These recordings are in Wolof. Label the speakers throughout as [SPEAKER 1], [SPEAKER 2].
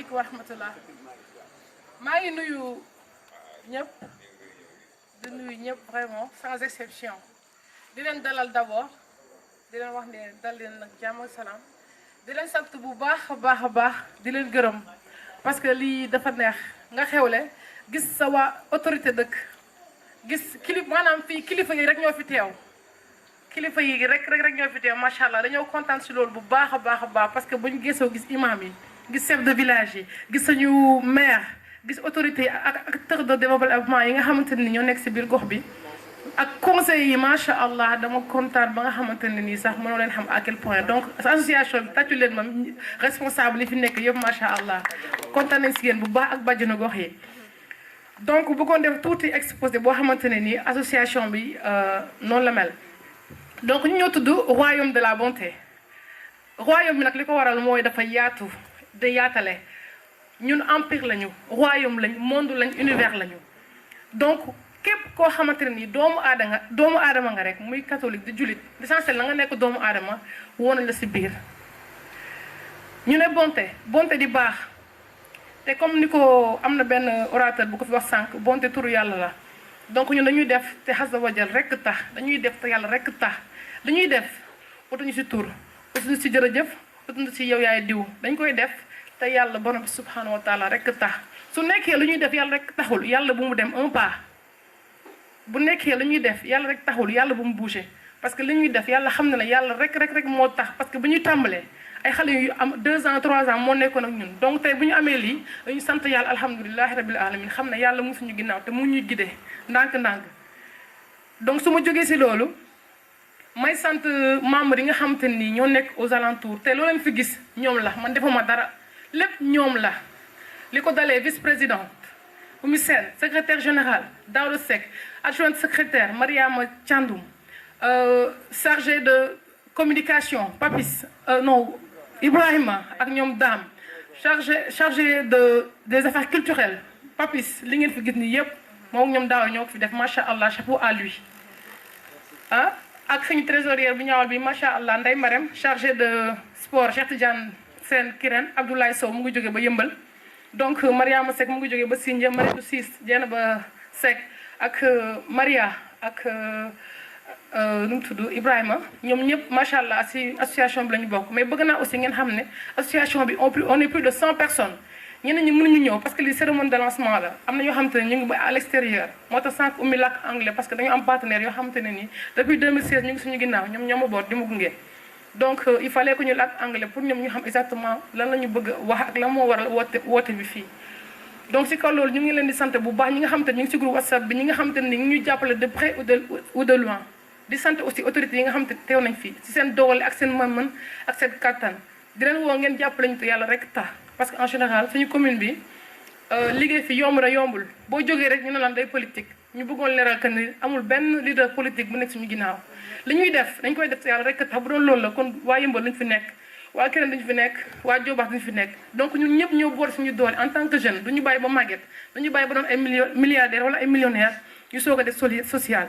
[SPEAKER 1] asalaamaaleykum wa rahmatullah maa ngi nuyu ñëpp di nuyu ñëpp vraiment sans exception di leen dalal d'abord di leen wax ne dal leen nag jàmm ak salaam di leen sant bu baax a baax a baax di leen gërëm parce que lii dafa neex nga xewle gis sa waa autorité dëkk gis maanaam fii kilifa yi rek ñoo fi teew kilifa yi rek ñoo fi teew macha allah dañoo kontaan si loolu bu baax a baax a baax parce que bu ñu gisoo gis imam yi gis chef de village yi gis sañu maire gis autorité yi ak acteur de développement yi nga xamante ni ñoo nekk si biir gox bi ak conseil yi macha allah dama kontaan ba nga xamante ne nii sax mënoo leen xam à quel point donc association bi tàccu leen ma responsable yi fi nekk yëpp macha allah kontaan nañ si yéen bu baax ak bàjjenu gox yi. donc bëggoon def tuuti exposé boo xamante ne nii association bi noonu la mel donc ñu ñoo tudd royaume de la bonté royaume bi nag li ko waral mooy dafa yaatu de yaatale ñun empire lañu royaume lañ monde lañ univers lañu donc képp koo xamante ne nii doomu aadama nga rek muy catholique di jullit l'essentiel na nga nekk doomu aadama woon la si biir ñu ne bonté di baax te comme ni ko am na benn orateur bu ko fi wax sànq bonté turu yàlla la donc ñun dañuy def te xasa wajal rekk tax dañuy def te yàlla rekk tax dañuy def utuñu si tur utuñu si jërëjëf utuñu si yow yaay diw dañ koy def te yàlla borom bi subhanahu wa taala rekk tax su nekkee lu ñuy def yàlla rekk taxul yàlla bu mu dem un pas bu nekkee lu ñuy def yàlla rek taxul yàlla bu mu bouger parce que li ñuy def yàlla xam na ne yàlla rek moo tax parce que bu ñuy tàmbalee ay xale yu am 2 ans 3 ans moo nekkoon ak ñun donc tey bu ñu amee lii dañu sant yàlla alhamdulilahi rabil alamin xam ne yàlla mu suñu ginnaaw te mu ñuy gidee ndànk-ndànk donc su ma jógee si loolu may sant membres yi nga xamante nii ñoo nekk aux alentours te loo leen fi gis ñoom la man defuma dara lépp ñoom la li ko dalee vice présidente Oumy Sène secrétaire général Daouda Seck adjointe secrétaire Mariama Thiandoum chargé de communication Papis Ibrahima ak ñoom Dame chargé des affaires culturelles Papis li ngeen fi gis nii yëpp moom ñoom daaw ñoo ko fi def macha allah chapeau à lui ak suñu trésorière bu ñaawal bi macha allah Ndeye Marème chargé de sport Cheikh Tidiane Sène Kirène Abdoulaye Sow mu ngi jóge ba Yëmbal donc Mariama Seck mu ngi jóge ba Sindia Maritou Ciss Dieynaba Seck ak Maria ak nu mu tudd Ibrahima ñoom ñëpp macha allah si association bi la ñu bokk mais bëgg naa aussi ngeen xam ne association bi on est plus de 100 personnes ñeneen ñi mënuñu ñëw parce que li cérémonie de lancement la am na ñoo xamante ne ñu ngi ba à l'extérieur moo tax sànq Oumy làkk anglais parce que dañu am partenaire yoo xamante ne nii depuis 2016 ñu ngi suñu ginnaaw ñoom ñoo ma boot di ma gunge donc il fallait que ñu làkk anglais pour ñoom ñu xam exactement lan la ñu bëgg wax ak lan moo waral woote bi fii donc si kaw loolu ñu ngi leen di sant bu baax ñi nga xamante ne ñu ngi si groupe WhatsApp bi ñi nga xamante ne ñu ngi ñuy jàppale de près ou de loin di sant aussi autorités yi nga xamante teew nañ fii si seen doole ak seen mën-mën ak seen kattan di leen woo ngeen jàppale ñu te yàlla rek tax parce que en général suñu commune bi liggéey fi yomb na yombul boo jógee rek ñu ne lan day politique ñu bëggoon leeral que ni amul benn leader politique bu nekk suñu ginnaaw li ñuy def dañ koy def te yàlla rek tax bu doon loolu la kon waa Yëmbal duñu fi nekk waa Kirène duñu fi nekk waa Diobass duñu fi nekk donc ñun ñëpp ñoo boole suñu doole en tant que jeune duñu bàyyi ba màgget duñu bàyyi ba doon ay milliardaire wala ay millionnaire ñu soog a def social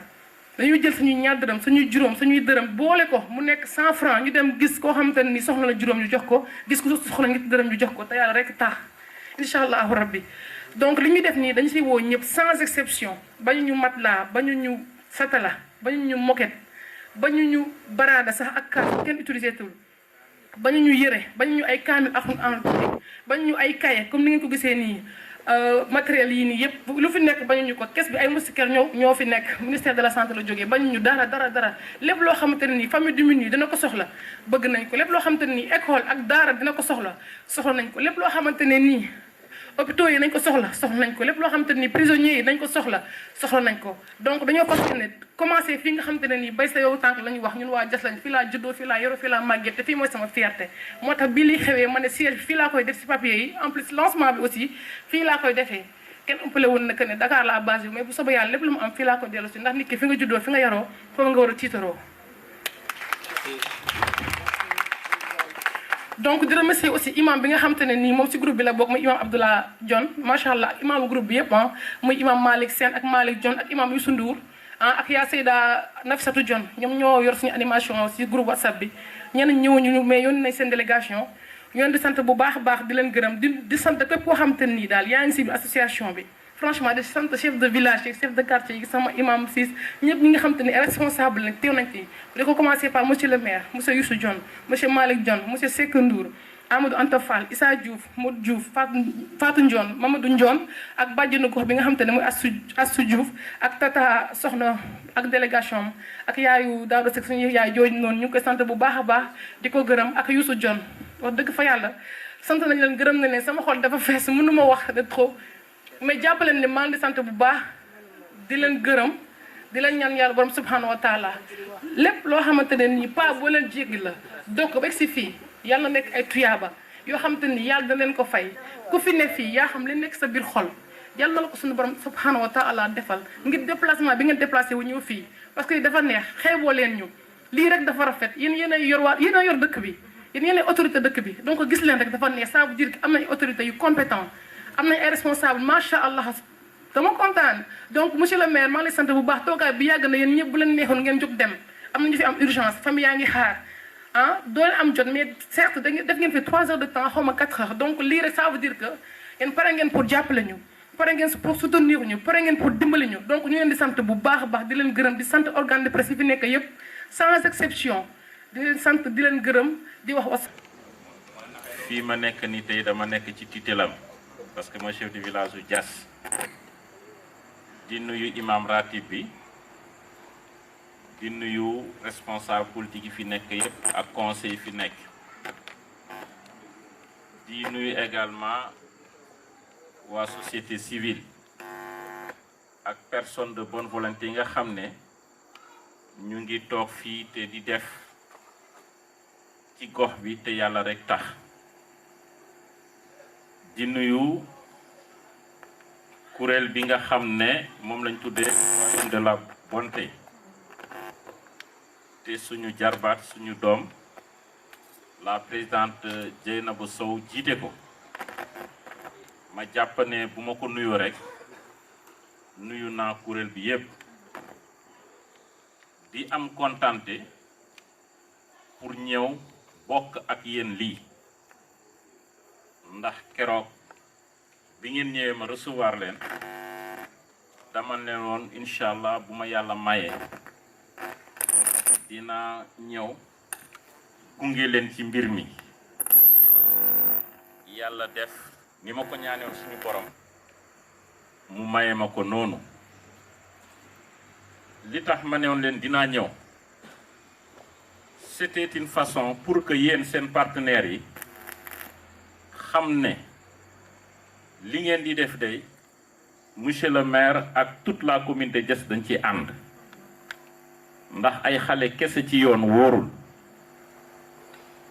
[SPEAKER 1] dañuy jël suñuy ñaar dërëm suñuy juróom suñuy dërëm boole ko mu nekk 100 francs ñu dem gis koo xamante ne ni soxla na juróom ñu jox ko gis ko soxla ñetti dërëm ñu jox ko te yàlla rek tax incha allahu rabbi donc li ñuy def nii dañu siy woo ñëpp sans exception bañu ñu matelas bañu ñu satala bañu ñu moquette bañu ñu baraada sax ak kaas kenn utilisé tul bañu ñu yëre bañu ñu ay kaamil axun en bañu ñu ay kaye comme ni ngeen ko gisee nii matériel yii nii yëpp lu fi nekk bañu ñu ko kes bi ay moustiquaires ñoo fi nekk ministère de la santé la jógee bañu ñu dara lépp loo xamante ne nii famille démunie dina ko soxla bëgg nañ ko lépp loo xamante ne nii école ak daara dina ko soxla nañ ko lépp loo xamante ne nii hôpitaux yi nañ ko soxla nañ ko lépp loo xamante ne nii prisonniers yi nañ ko soxla nañ ko donc dañoo fas yéene commencé fii nga xamante ne nii bay sa yow tànk la ñu wax ñun waa Diass lañ fii laa juddoo fii laa yoroo fii laa màggee te fii mooy sama fierté moo tax bii liy xewee ma ne siège bi fii laa koy def si papier yi en plus lancement bi aussi fii laa koy defee kenn ëppale woon na que ne Dakar la base bi mais bu soobee yàlla lépp lu mu am fii laa koy dellu si ndax nit ki fi nga juddoo fi nga yaroo foofu nga war a tiitaroo donc di remercier aussi imam bi nga xamante ne nii moom si groupe bi la bokk muy imam Abdoulaye Dione macha allah ak imam groupe bi yëpp muy imam Malick Sène ak Malick Dione ak imam Youssou Ndour ak yaa Seyda Nafissatou Dione ñoom ñoo yor suñu animation si groupe WhatsApp bi ñenn ñëwuñu mais yónni nañ seen délégation ñu leen di sant bu baax a baax di leen gërëm di sant képp koo xamante nii daal yaa ngi si association bi franchement di sant chef de village yi chef de quartier yi sama imam siis ñëpp ñi nga xamante ni responsable lañ teew nañ ci di ko commencé par monsieur le maire monsieur Youssou Dione monsieur Malick Dione monsieur Seck Ndour Amadou Anta Fall Issa Diouf Modou Diouf Fatou Ndione Mamadou Ndione ak bàjjenu gox bi nga xamante ne mooy Assou Diouf ak Tata Soxna ak délégation am ak yaayu Daouda Seck suñu yaay jooju noonu ñu ngi koy sant bu baax a baax di ko gërëm ak Youssou Dione wax dëgg fa yàlla sant nañ leen gërëm nañ leen sama xol dafa fees mënu ma wax de trop mais jàppaleen ni maa ngi di sant bu baax di leen gërëm di leen ñaan yàlla borom subhanahu wa taala lépp loo xamante ne nii pas boo leen jéggi la donc ba si fii yàlla nekk ay tuyaaba yoo xamante ni yàlla da leen ko fay ku fi ne fii yaa xam li nekk sa biir xol yàlla na la ko suñu borom subhanahu wa taala defal ngir déplacement bi ngeen déplacé wu ñëw fii parce que dafa neex xeeboo leen ñu lii rek dafa rafet yéen a yor yéen a yor dëkk bi yéen a autorité dëkk bi donc gis leen rek dafa neex ça veut dire que am nañ autorité yu compétent am nañ ay responsable macha allah dama kontaan donc monsieur le maire maa ngi lay sant bu baax toogaay bi yàgg na yéen ñëpp bu leen neexoon ngeen jóg dem am nañu fi am urgence famille yaa ngi xaar ah doo leen am jot mais certes def ngeen fi 3 heures de temps xaw ma 4 heures donc lii rek ça veut dire que yéen pare ngeen pour jàppale ñu pare ngeen pour soutenir ñu pare ngeen pour dimbali ñu donc ñu leen di sant bu baax a baax di leen gërëm di sant organe de presse yi fi nekk yëpp sans exception di leen sant di leen gërëm di wax was
[SPEAKER 2] fii ma nekk ni tey dama nekk ci tutelam parce que mooy chef de village u Diass di nuyu imam ratib bi di nuyu responsable politique yi fi nekk yëpp ak conseil yi fi nekk di nuyu également waa société civile ak personne de bonne volonté yi nga xam ne ñu ngi toog fii te di def ci gox bi te yàlla rek tax di nuyu kuréel bi nga xam ne moom lañ tuddee royaume de la bonté te suñu jarbaat suñu doom la présidente Dieynaba Sow jiite ko ma jàpp ne bu ma ko nuyoo rek nuyu naa kuréel bi yépp di am kontante pour ñëw bokk ak yéen lii ndax keroog bi ngeen ñëwee ma recevoir leen dama ne woon incha allah bu ma yàlla mayee dina ñëw gunge leen ci mbir mi yàlla def ni ma ko ñaanewoon suñu borom mu maye ma ko noonu li tax ma ne woon leen dinaa ñëw c'était une façon pour que yéen seen partenaires yi xam ne li ngeen di def day monsieur le maire ak toute la commune de Diass dañ ci ànd ndax ay xale kese ci yoon wóorul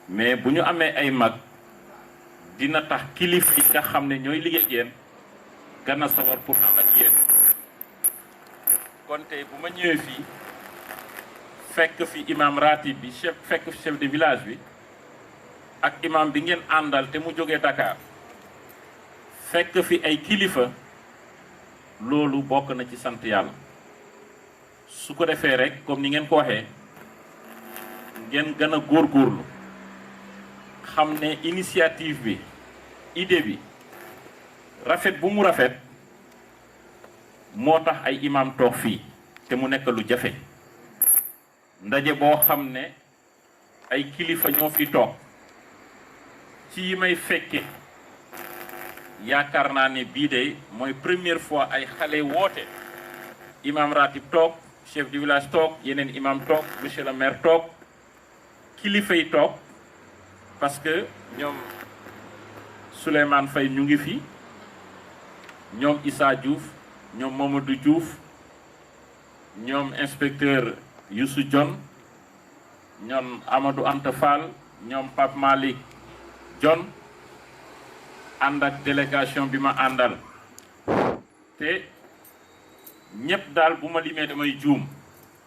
[SPEAKER 2] mais bu ñu amee ay mag dina tax kilifa yi nga xam ne ñooy liggéey yéen gën a sawar pour ànd ak yéen kon tey bu ma ñëwee fii fekk fi imam ratib bi fekk fi chef de village bi ak imam bi ngeen àndal te mu jógee Dakar fekk fi ay kilifa loolu bokk na ci sant yàlla su ko defee rek comme ni ngeen ko waxee ngeen gën a góorgóorlu xam ne initiative bi idée bi rafet bu mu rafet moo tax ay imam toog fii te mu nekk lu jafe ndaje boo xam ne ay kilifa ñoo fi toog ci yi may fekke yaakaar naa ne bii de mooy première fois ay xale woote imam ratib toog chef du village toog yeneen imam toog monsieur le maire toog kilifa yi toog parce que ñoom Souleymane Faye ñu ngi fi ñoom Issa Diouf ñoom Mamadou Diouf ñoom inspecteur Youssou Dione ñoom Amadou Anta Fall ñoom Pape Malick Dione ànd ak délégation bi ma àndal te ñëpp daal bu ma limee damay juum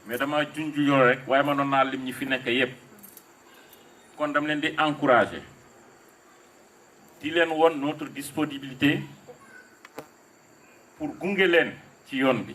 [SPEAKER 2] mais dama junju yoon rek waaye mënoon naa lim ñi fi nekk yépp kon dam leen di encourager di leen won notre disponibilité pour gunge leen ci yoon bi